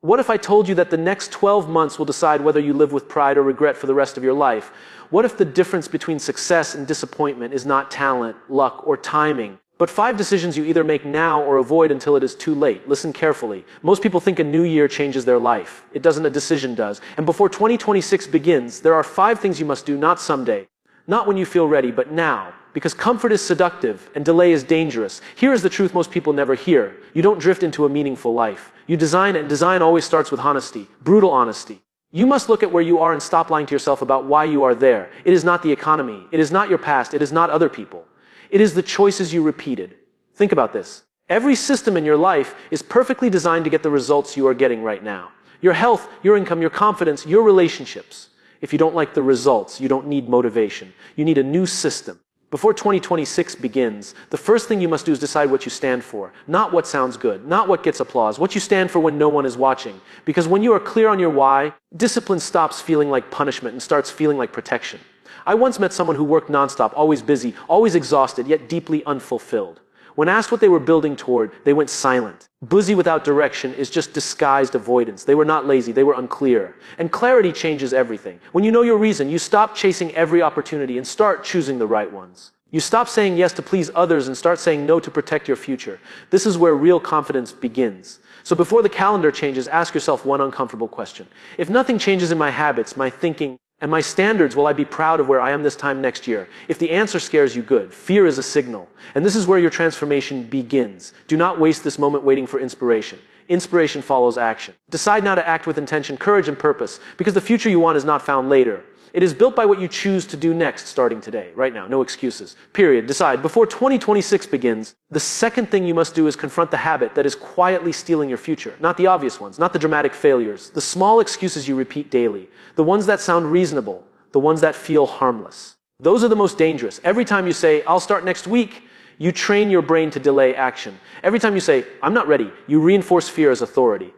What if I told you that the next 12 months will decide whether you live with pride or regret for the rest of your life? What if the difference between success and disappointment is not talent, luck, or timing, but 5 decisions you either make now or avoid until it is too late? Listen carefully. Most people think a new year changes their life. It doesn't, a decision does. And before 2026 begins, there are 5 things you must do, not someday, not when you feel ready, but now. Because comfort is seductive and delay is dangerous. Here is the truth most people never hear. You don't drift into a meaningful life. You design, and design always starts with honesty, brutal honesty. You must look at where you are and stop lying to yourself about why you are there. It is not the economy. It is not your past. It is not other people. It is the choices you repeated. Think about this. Every system in your life is perfectly designed to get the results you are getting right now. Your health, your income, your confidence, your relationships. If you don't like the results, you don't need motivation. You need a new system. Before 2026 begins, the first thing you must do is decide what you stand for. Not what sounds good, not what gets applause, what you stand for when no one is watching. Because when you are clear on your why, discipline stops feeling like punishment and starts feeling like protection. I once met someone who worked nonstop, always busy, always exhausted, yet deeply unfulfilled. When asked what they were building toward, they went silent. Busy without direction is just disguised avoidance. They were not lazy, they were unclear. And clarity changes everything. When you know your reason, you stop chasing every opportunity and start choosing the right ones. You stop saying yes to please others and start saying no to protect your future. This is where real confidence begins. So before the calendar changes, ask yourself one uncomfortable question. If nothing changes in my habits, my thinking, and my standards, will I be proud of where I am this time next year? If the answer scares you, good. Fear is a signal. And this is where your transformation begins. Do not waste this moment waiting for inspiration. Inspiration follows action. Decide now to act with intention, courage, and purpose, because the future you want is not found later. It is built by what you choose to do next, starting today, right now. No excuses. Period. Decide. Before 2026 begins, the second thing you must do is confront the habit that is quietly stealing your future. Not the obvious ones, not the dramatic failures, the small excuses you repeat daily, the ones that sound reasonable, the ones that feel harmless. Those are the most dangerous. Every time you say, I'll start next week, you train your brain to delay action. Every time you say, I'm not ready, you reinforce fear as authority.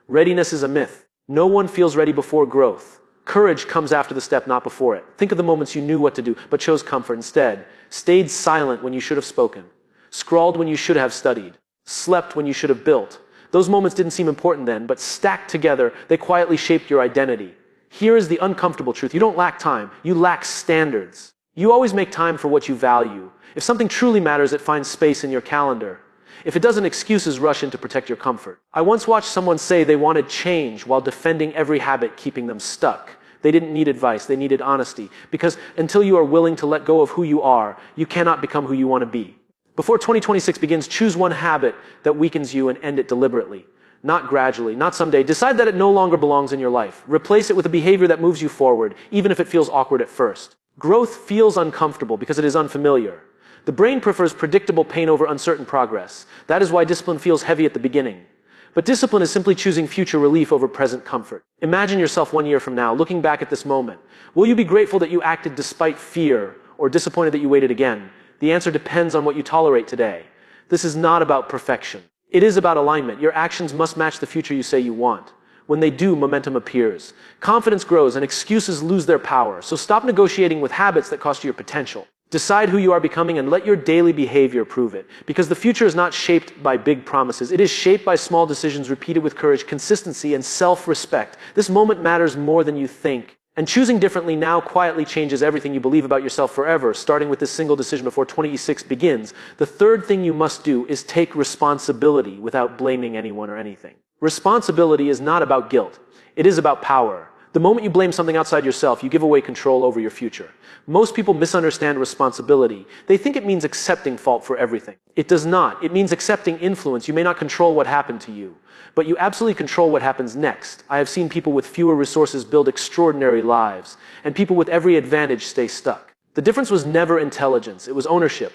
Readiness is a myth. No one feels ready before growth. Courage comes after the step, not before it. Think of the moments you knew what to do, but chose comfort instead. Stayed silent when you should have spoken. Scrawled when you should have studied. Slept when you should have built. Those moments didn't seem important then, but stacked together, they quietly shaped your identity. Here is the uncomfortable truth. You don't lack time. You lack standards. You always make time for what you value. If something truly matters, it finds space in your calendar. If it doesn't, excuses rush in to protect your comfort. I once watched someone say they wanted change while defending every habit keeping them stuck. They didn't need advice, they needed honesty. Because until you are willing to let go of who you are, you cannot become who you want to be. Before 2026 begins, choose one habit that weakens you and end it deliberately. Not gradually, not someday. Decide that it no longer belongs in your life. Replace it with a behavior that moves you forward, even if it feels awkward at first. Growth feels uncomfortable because it is unfamiliar. The brain prefers predictable pain over uncertain progress. That is why discipline feels heavy at the beginning. But discipline is simply choosing future relief over present comfort. Imagine yourself 1 year from now, looking back at this moment. Will you be grateful that you acted despite fear, or disappointed that you waited again? The answer depends on what you tolerate today. This is not about perfection. It is about alignment. Your actions must match the future you say you want. When they do, momentum appears. Confidence grows and excuses lose their power. So stop negotiating with habits that cost you your potential. Decide who you are becoming and let your daily behavior prove it. Because the future is not shaped by big promises. It is shaped by small decisions repeated with courage, consistency, and self-respect. This moment matters more than you think. And choosing differently now quietly changes everything you believe about yourself forever, starting with this single decision before 2026 begins. The third thing you must do is take responsibility without blaming anyone or anything. Responsibility is not about guilt. It is about power. The moment you blame something outside yourself, you give away control over your future. Most people misunderstand responsibility. They think it means accepting fault for everything. It does not. It means accepting influence. You may not control what happened to you, but you absolutely control what happens next. I have seen people with fewer resources build extraordinary lives, and people with every advantage stay stuck. The difference was never intelligence. It was ownership.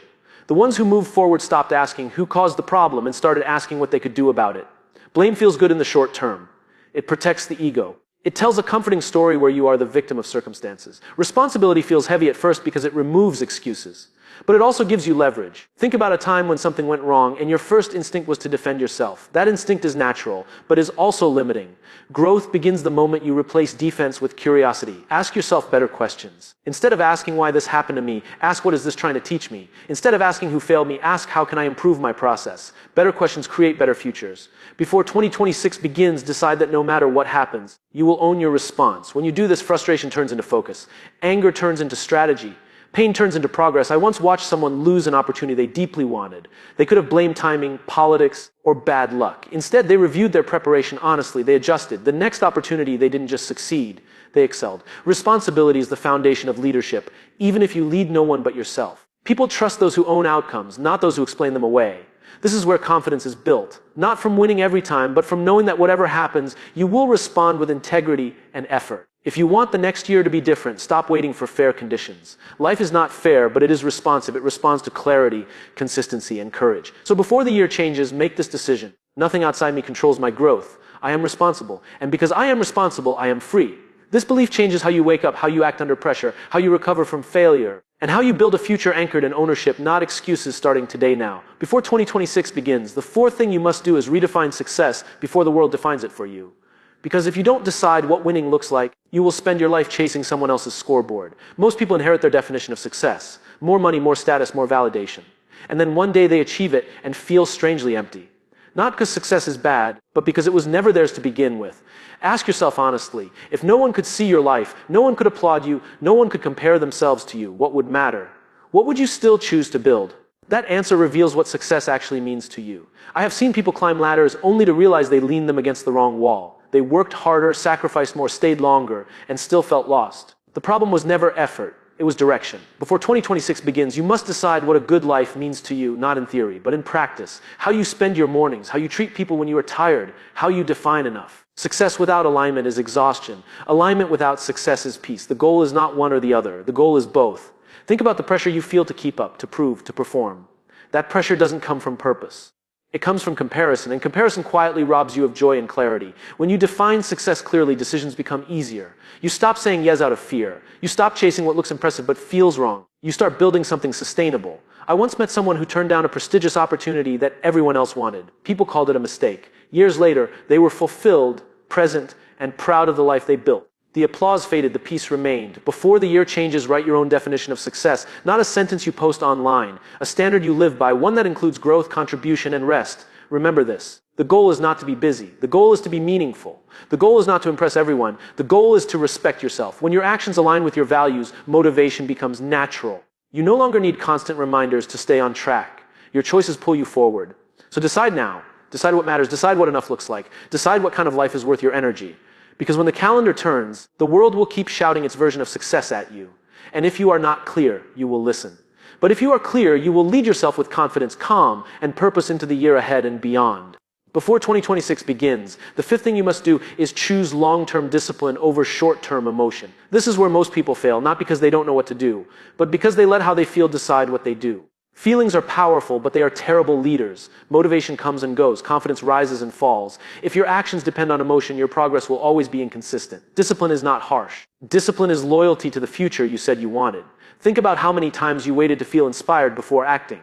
The ones who moved forward stopped asking who caused the problem and started asking what they could do about it. Blame feels good in the short term. It protects the ego. It tells a comforting story where you are the victim of circumstances. Responsibility feels heavy at first because it removes excuses. But it also gives you leverage. Think about a time when something went wrong and your first instinct was to defend yourself. That instinct is natural, but is also limiting. Growth begins the moment you replace defense with curiosity. Ask yourself better questions. Instead of asking why this happened to me, ask what is this trying to teach me. Instead of asking who failed me, ask how can I improve my process. Better questions create better futures. Before 2026 begins, decide that no matter what happens, you will own your response. When you do this, frustration turns into focus. Anger turns into strategy. Pain turns into progress. I once watched someone lose an opportunity they deeply wanted. They could have blamed timing, politics, or bad luck. Instead, they reviewed their preparation honestly. They adjusted. The next opportunity, they didn't just succeed, they excelled. Responsibility is the foundation of leadership, even if you lead no one but yourself. People trust those who own outcomes, not those who explain them away. This is where confidence is built, not from winning every time, but from knowing that whatever happens, you will respond with integrity and effort. If you want the next year to be different, stop waiting for fair conditions. Life is not fair, but it is responsive. It responds to clarity, consistency, and courage. So before the year changes, make this decision. Nothing outside me controls my growth. I am responsible. And because I am responsible, I am free. This belief changes how you wake up, how you act under pressure, how you recover from failure, and how you build a future anchored in ownership, not excuses starting today now. Before 2026 begins, the fourth thing you must do is redefine success before the world defines it for you. Because if you don't decide what winning looks like, you will spend your life chasing someone else's scoreboard. Most people inherit their definition of success. More money, more status, more validation. And then one day they achieve it and feel strangely empty. Not because success is bad, but because it was never theirs to begin with. Ask yourself honestly, if no one could see your life, no one could applaud you, no one could compare themselves to you, what would matter? What would you still choose to build? That answer reveals what success actually means to you. I have seen people climb ladders only to realize they leaned them against the wrong wall. They worked harder, sacrificed more, stayed longer, and still felt lost. The problem was never effort, it was direction. Before 2026 begins, you must decide what a good life means to you, not in theory, but in practice. How you spend your mornings, how you treat people when you are tired, how you define enough. Success without alignment is exhaustion. Alignment without success is peace. The goal is not one or the other. The goal is both. Think about the pressure you feel to keep up, to prove, to perform. That pressure doesn't come from purpose. It comes from comparison, and comparison quietly robs you of joy and clarity. When you define success clearly, decisions become easier. You stop saying yes out of fear. You stop chasing what looks impressive but feels wrong. You start building something sustainable. I once met someone who turned down a prestigious opportunity that everyone else wanted. People called it a mistake. Years later, they were fulfilled, present, and proud of the life they built. The applause faded, the peace remained. Before the year changes, write your own definition of success, not a sentence you post online, a standard you live by, one that includes growth, contribution, and rest. Remember this. The goal is not to be busy. The goal is to be meaningful. The goal is not to impress everyone. The goal is to respect yourself. When your actions align with your values, motivation becomes natural. You no longer need constant reminders to stay on track. Your choices pull you forward. So decide now. Decide what matters. Decide what enough looks like. Decide what kind of life is worth your energy. Because when the calendar turns, the world will keep shouting its version of success at you. And if you are not clear, you will listen. But if you are clear, you will lead yourself with confidence, calm, and purpose into the year ahead and beyond. Before 2026 begins, the fifth thing you must do is choose long-term discipline over short-term emotion. This is where most people fail, not because they don't know what to do, but because they let how they feel decide what they do. Feelings are powerful, but they are terrible leaders. Motivation comes and goes. Confidence rises and falls. If your actions depend on emotion, your progress will always be inconsistent. Discipline is not harsh. Discipline is loyalty to the future you said you wanted. Think about how many times you waited to feel inspired before acting.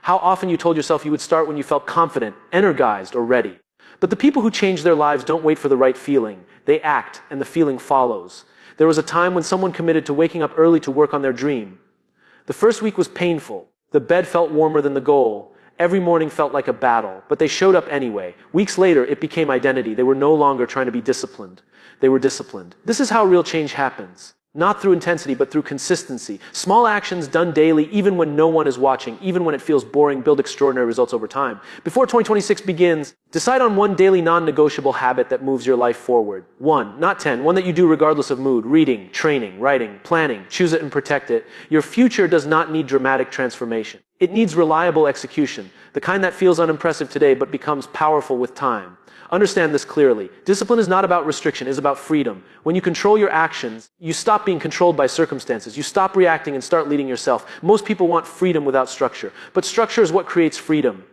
How often you told yourself you would start when you felt confident, energized, or ready. But the people who change their lives don't wait for the right feeling. They act, and the feeling follows. There was a time when someone committed to waking up early to work on their dream. The first week was painful. The bed felt warmer than the goal. Every morning felt like a battle, but they showed up anyway. Weeks later, it became identity. They were no longer trying to be disciplined. They were disciplined. This is how real change happens. Not through intensity, but through consistency. Small actions done daily, even when no one is watching, even when it feels boring, build extraordinary results over time. Before 2026 begins, decide on one daily non-negotiable habit that moves your life forward. One, not 10. One that you do regardless of mood. Reading, training, writing, planning. Choose it and protect it. Your future does not need dramatic transformation. It needs reliable execution. The kind that feels unimpressive today, but becomes powerful with time. Understand this clearly. Discipline is not about restriction, it's about freedom. When you control your actions, you stop being controlled by circumstances. You stop reacting and start leading yourself. Most people want freedom without structure, but structure is what creates freedom.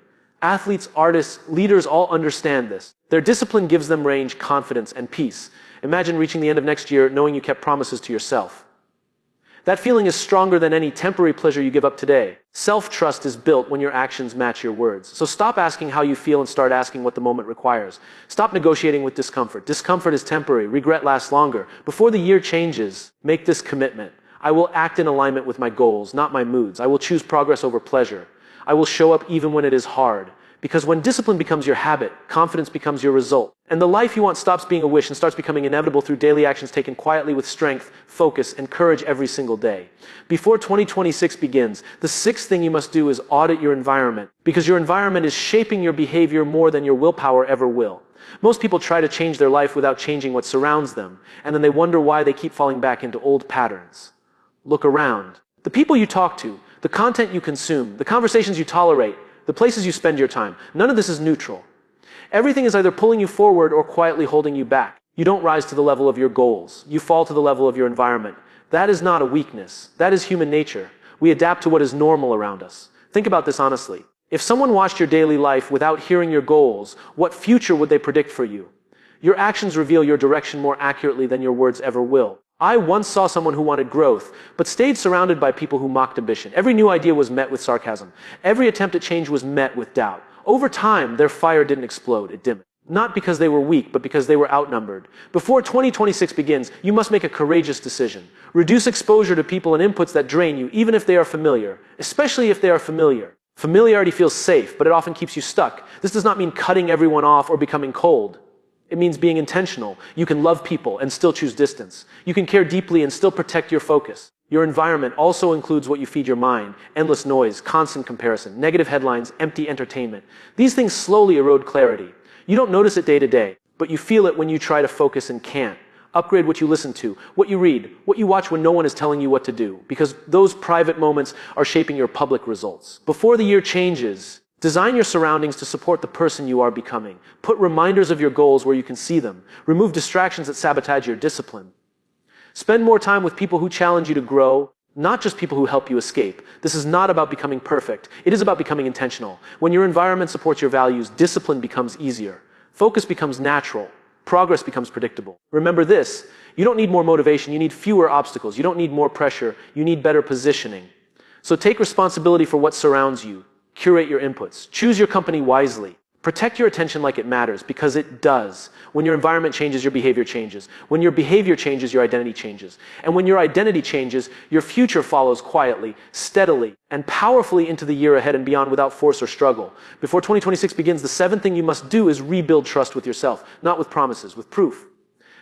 Athletes, artists, leaders all understand this. Their discipline gives them range, confidence, and peace. Imagine reaching the end of next year knowing you kept promises to yourself. That feeling is stronger than any temporary pleasure you give up today. Self-trust is built when your actions match your words. So stop asking how you feel and start asking what the moment requires. Stop negotiating with discomfort. Discomfort is temporary. Regret lasts longer. Before the year changes, make this commitment. I will act in alignment with my goals, not my moods. I will choose progress over pleasure. I will show up even when it is hard. Because when discipline becomes your habit, confidence becomes your result. And the life you want stops being a wish and starts becoming inevitable through daily actions taken quietly with strength, focus, and courage every single day. Before 2026 begins, the sixth thing you must do is audit your environment, because your environment is shaping your behavior more than your willpower ever will. Most people try to change their life without changing what surrounds them, and then they wonder why they keep falling back into old patterns. Look around. The people you talk to, the content you consume, the conversations you tolerate, the places you spend your time, none of this is neutral. Everything is either pulling you forward or quietly holding you back. You don't rise to the level of your goals. You fall to the level of your environment. That is not a weakness. That is human nature. We adapt to what is normal around us. Think about this honestly. If someone watched your daily life without hearing your goals, what future would they predict for you? Your actions reveal your direction more accurately than your words ever will. I once saw someone who wanted growth, but stayed surrounded by people who mocked ambition. Every new idea was met with sarcasm. Every attempt at change was met with doubt. Over time, their fire didn't explode, it dimmed. Not because they were weak, but because they were outnumbered. Before 2026 begins, you must make a courageous decision. Reduce exposure to people and inputs that drain you, even if they are familiar, especially if they are familiar. Familiarity feels safe, but it often keeps you stuck. This does not mean cutting everyone off or becoming cold. It means being intentional. You can love people and still choose distance. You can care deeply and still protect your focus. Your environment also includes what you feed your mind: endless noise, constant comparison, negative headlines, empty entertainment. These things slowly erode clarity. You don't notice it day to day, but you feel it when you try to focus and can't. Upgrade what you listen to, what you read, what you watch when no one is telling you what to do, because those private moments are shaping your public results. Before the year changes, design your surroundings to support the person you are becoming. Put reminders of your goals where you can see them. Remove distractions that sabotage your discipline. Spend more time with people who challenge you to grow, not just people who help you escape. This is not about becoming perfect. It is about becoming intentional. When your environment supports your values, discipline becomes easier. Focus becomes natural. Progress becomes predictable. Remember this: you don't need more motivation, you need fewer obstacles. You don't need more pressure, you need better positioning. So take responsibility for what surrounds you. Curate your inputs. Choose your company wisely. Protect your attention like it matters, because it does. When your environment changes, your behavior changes. When your behavior changes, your identity changes. And when your identity changes, your future follows quietly, steadily, and powerfully into the year ahead and beyond without force or struggle. Before 2026 begins, the seventh thing you must do is rebuild trust with yourself, not with promises, with proof.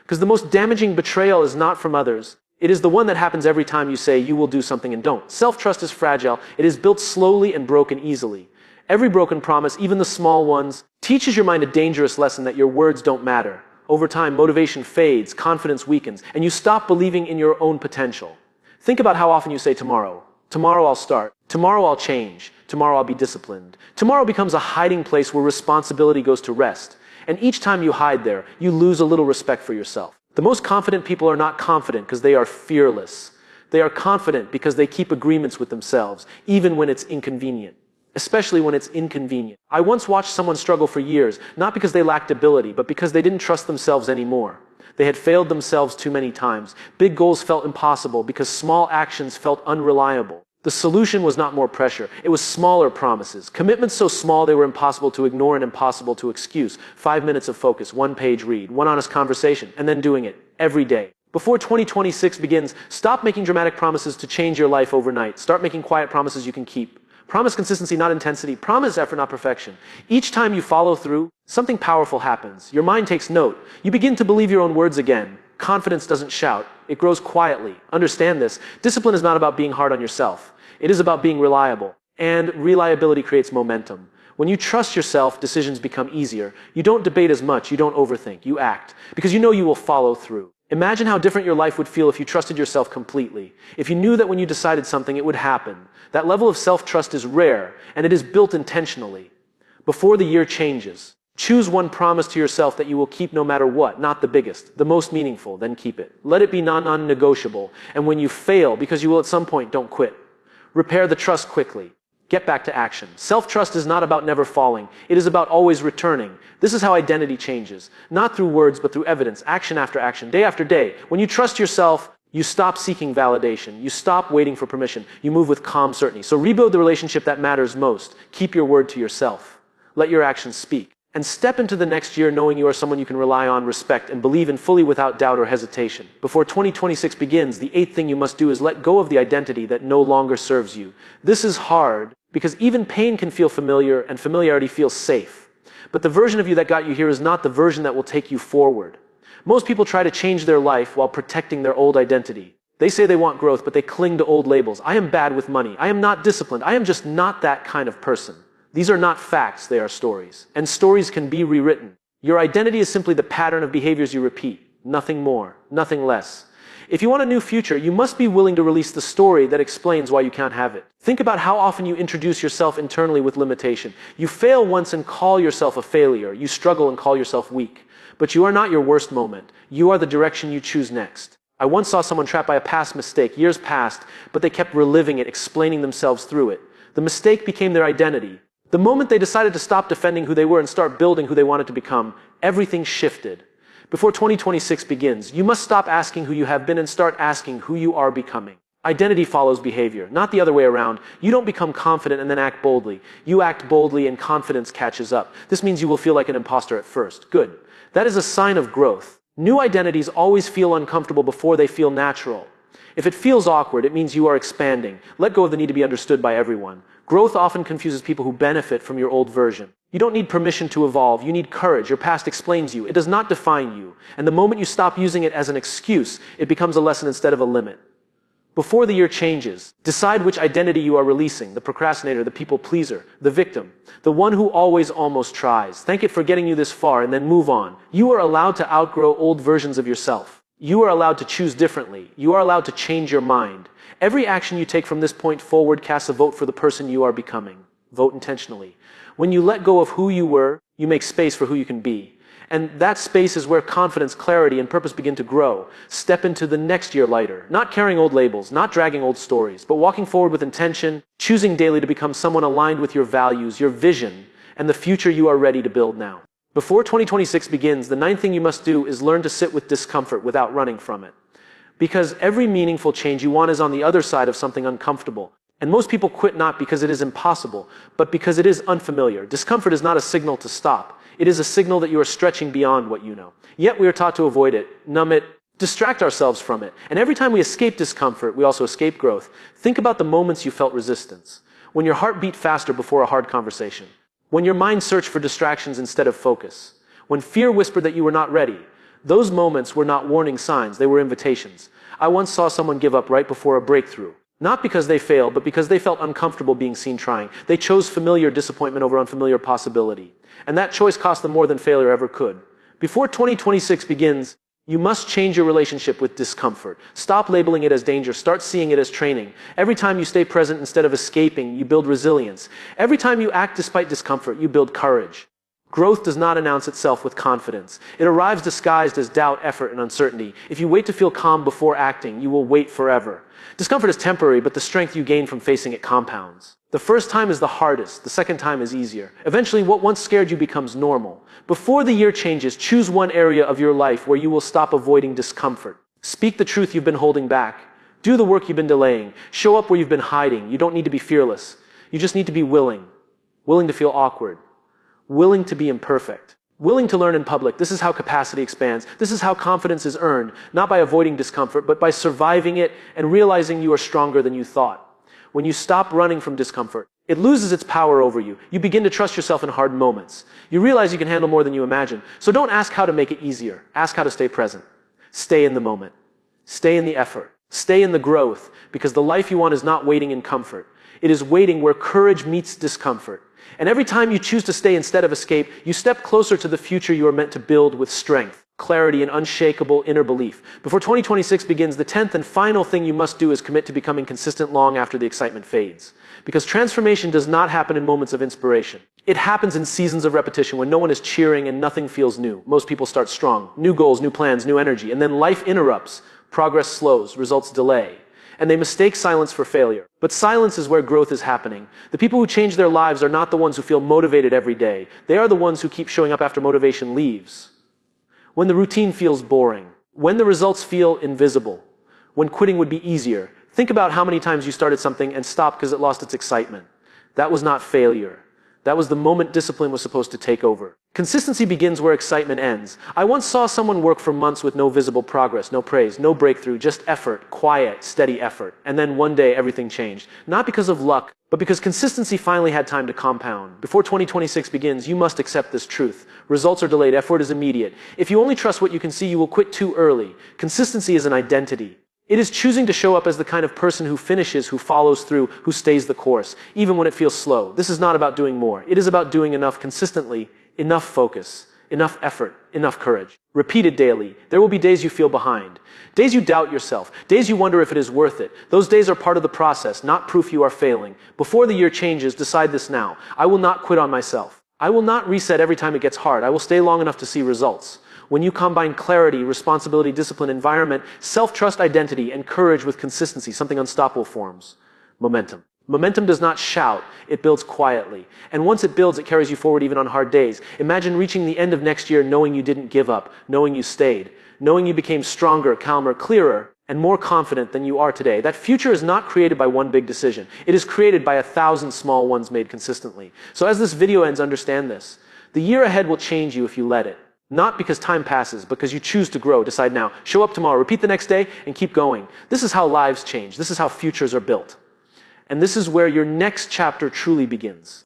Because the most damaging betrayal is not from others. It is the one that happens every time you say you will do something and don't. Self-trust is fragile. It is built slowly and broken easily. Every broken promise, even the small ones, teaches your mind a dangerous lesson that your words don't matter. Over time, motivation fades, confidence weakens, and you stop believing in your own potential. Think about how often you say tomorrow. Tomorrow I'll start. Tomorrow I'll change. Tomorrow I'll be disciplined. Tomorrow becomes a hiding place where responsibility goes to rest. And each time you hide there, you lose a little respect for yourself. The most confident people are not confident because they are fearless. They are confident because they keep agreements with themselves, even when it's inconvenient. Especially when it's inconvenient. I once watched someone struggle for years, not because they lacked ability, but because they didn't trust themselves anymore. They had failed themselves too many times. Big goals felt impossible because small actions felt unreliable. The solution was not more pressure. It was smaller promises. Commitments so small they were impossible to ignore and impossible to excuse. 5 minutes of focus, 1-page read, one honest conversation, and then doing it every day. Before 2026 begins, stop making dramatic promises to change your life overnight. Start making quiet promises you can keep. Promise consistency, not intensity. Promise effort, not perfection. Each time you follow through, something powerful happens. Your mind takes note. You begin to believe your own words again. Confidence doesn't shout. It grows quietly. Understand this. Discipline is not about being hard on yourself. It is about being reliable. And reliability creates momentum. When you trust yourself, decisions become easier. You don't debate as much. You don't overthink. You act. Because you know you will follow through. Imagine how different your life would feel if you trusted yourself completely. If you knew that when you decided something, it would happen. That level of self-trust is rare, and it is built intentionally. Before the year changes, choose one promise to yourself that you will keep no matter what, not the biggest, the most meaningful, then keep it. Let it be non-negotiable, and when you fail, because you will at some point, don't quit. Repair the trust quickly. Get back to action. Self-trust is not about never falling. It is about always returning. This is how identity changes. Not through words, but through evidence, action after action, day after day. When you trust yourself, You stop seeking validation. You stop waiting for permission. You move with calm certainty. So rebuild the relationship that matters most. Keep your word to yourself. Let your actions speak. And step into the next year knowing you are someone you can rely on, respect, and believe in fully without doubt or hesitation. Before 2026 begins, the 8th thing you must do is let go of the identity that no longer serves you. This is hard because even pain can feel familiar and familiarity feels safe. But the version of you that got you here is not the version that will take you forward. Most people try to change their life while protecting their old identity. They say they want growth, but they cling to old labels. I am bad with money. I am not disciplined. I am just not that kind of person. These are not facts, they are stories. And stories can be rewritten. Your identity is simply the pattern of behaviors you repeat. Nothing more, nothing less. If you want a new future, you must be willing to release the story that explains why you can't have it. Think about how often you introduce yourself internally with limitation. You fail once and call yourself a failure. You struggle and call yourself weak. But you are not your worst moment. You are the direction you choose next. I once saw someone trapped by a past mistake, years past, but they kept reliving it, explaining themselves through it. The mistake became their identity. The moment they decided to stop defending who they were and start building who they wanted to become, everything shifted. Before 2026 begins, you must stop asking who you have been and start asking who you are becoming. Identity follows behavior, not the other way around. You don't become confident and then act boldly. You act boldly and confidence catches up. This means you will feel like an imposter at first. Good. That is a sign of growth. New identities always feel uncomfortable before they feel natural. If it feels awkward, it means you are expanding. Let go of the need to be understood by everyone. Growth often confuses people who benefit from your old version. You don't need permission to evolve. You need courage. Your past explains you. It does not define you. And the moment you stop using it as an excuse, it becomes a lesson instead of a limit. Before the year changes, decide which identity you are releasing: the procrastinator, the people pleaser, the victim, the one who always almost tries. Thank it for getting you this far and then move on. You are allowed to outgrow old versions of yourself. You are allowed to choose differently. You are allowed to change your mind. Every action you take from this point forward casts a vote for the person you are becoming. Vote intentionally. When you let go of who you were, you make space for who you can be. And that space is where confidence, clarity, and purpose begin to grow. Step into the next year lighter, not carrying old labels, not dragging old stories, but walking forward with intention, choosing daily to become someone aligned with your values, your vision, and the future you are ready to build now. Before 2026 begins, the 9th thing you must do is learn to sit with discomfort without running from it. Because every meaningful change you want is on the other side of something uncomfortable. And most people quit not because it is impossible, but because it is unfamiliar. Discomfort is not a signal to stop. It is a signal that you are stretching beyond what you know. Yet we are taught to avoid it, numb it, distract ourselves from it. And every time we escape discomfort, we also escape growth. Think about the moments you felt resistance. When your heart beat faster before a hard conversation. When your mind searched for distractions instead of focus. When fear whispered that you were not ready. Those moments were not warning signs, they were invitations. I once saw someone give up right before a breakthrough. Not because they failed, but because they felt uncomfortable being seen trying. They chose familiar disappointment over unfamiliar possibility. And that choice cost them more than failure ever could. Before 2026 begins, you must change your relationship with discomfort. Stop labeling it as danger. Start seeing it as training. Every time you stay present instead of escaping, you build resilience. Every time you act despite discomfort, you build courage. Growth does not announce itself with confidence. It arrives disguised as doubt, effort, and uncertainty. If you wait to feel calm before acting, you will wait forever. Discomfort is temporary, but the strength you gain from facing it compounds. The first time is the hardest. The second time is easier. Eventually, what once scared you becomes normal. Before the year changes, choose one area of your life where you will stop avoiding discomfort. Speak the truth you've been holding back. Do the work you've been delaying. Show up where you've been hiding. You don't need to be fearless. You just need to be willing. Willing to feel awkward. Willing to be imperfect. Willing to learn in public. This is how capacity expands. This is how confidence is earned, not by avoiding discomfort, but by surviving it and realizing you are stronger than you thought. When you stop running from discomfort, it loses its power over you. You begin to trust yourself in hard moments. You realize you can handle more than you imagine. So don't ask how to make it easier. Ask how to stay present. Stay in the moment. Stay in the effort. Stay in the growth, because the life you want is not waiting in comfort. It is waiting where courage meets discomfort. And every time you choose to stay instead of escape, you step closer to the future you are meant to build with strength, clarity, and unshakable inner belief. Before 2026 begins, the 10th and final thing you must do is commit to becoming consistent long after the excitement fades. Because transformation does not happen in moments of inspiration. It happens in seasons of repetition when no one is cheering and nothing feels new. Most people start strong. New goals, new plans, new energy. And then life interrupts. Progress slows. Results delay. And they mistake silence for failure. But silence is where growth is happening. The people who change their lives are not the ones who feel motivated every day. They are the ones who keep showing up after motivation leaves. When the routine feels boring. When the results feel invisible. when quitting would be easier. Think about how many times you started something and stopped because it lost its excitement. That was not failure. That was the moment discipline was supposed to take over. Consistency begins where excitement ends. I once saw someone work for months with no visible progress, no praise, no breakthrough, just effort, quiet, steady effort. And then one day everything changed. Not because of luck, but because consistency finally had time to compound. Before 2026 begins, you must accept this truth. Results are delayed, effort is immediate. If you only trust what you can see, you will quit too early. Consistency is an identity. It is choosing to show up as the kind of person who finishes, who follows through, who stays the course, even when it feels slow. This is not about doing more. It is about doing enough consistently, enough focus, enough effort, enough courage. Repeated daily. There will be days you feel behind. Days you doubt yourself. Days you wonder if it is worth it. Those days are part of the process, not proof you are failing. Before the year changes, decide this now. I will not quit on myself. I will not reset every time it gets hard. I will stay long enough to see results. When you combine clarity, responsibility, discipline, environment, self-trust, identity, and courage with consistency, something unstoppable forms. Momentum. Momentum does not shout, it builds quietly. And once it builds, it carries you forward even on hard days. Imagine reaching the end of next year knowing you didn't give up, knowing you stayed, knowing you became stronger, calmer, clearer, and more confident than you are today. That future is not created by one big decision. It is created by 1,000 small ones made consistently. So as this video ends, understand this. The year ahead will change you if you let it. Not because time passes, but because you choose to grow. Decide now. Show up tomorrow. Repeat the next day and keep going. This is how lives change. This is how futures are built. And this is where your next chapter truly begins.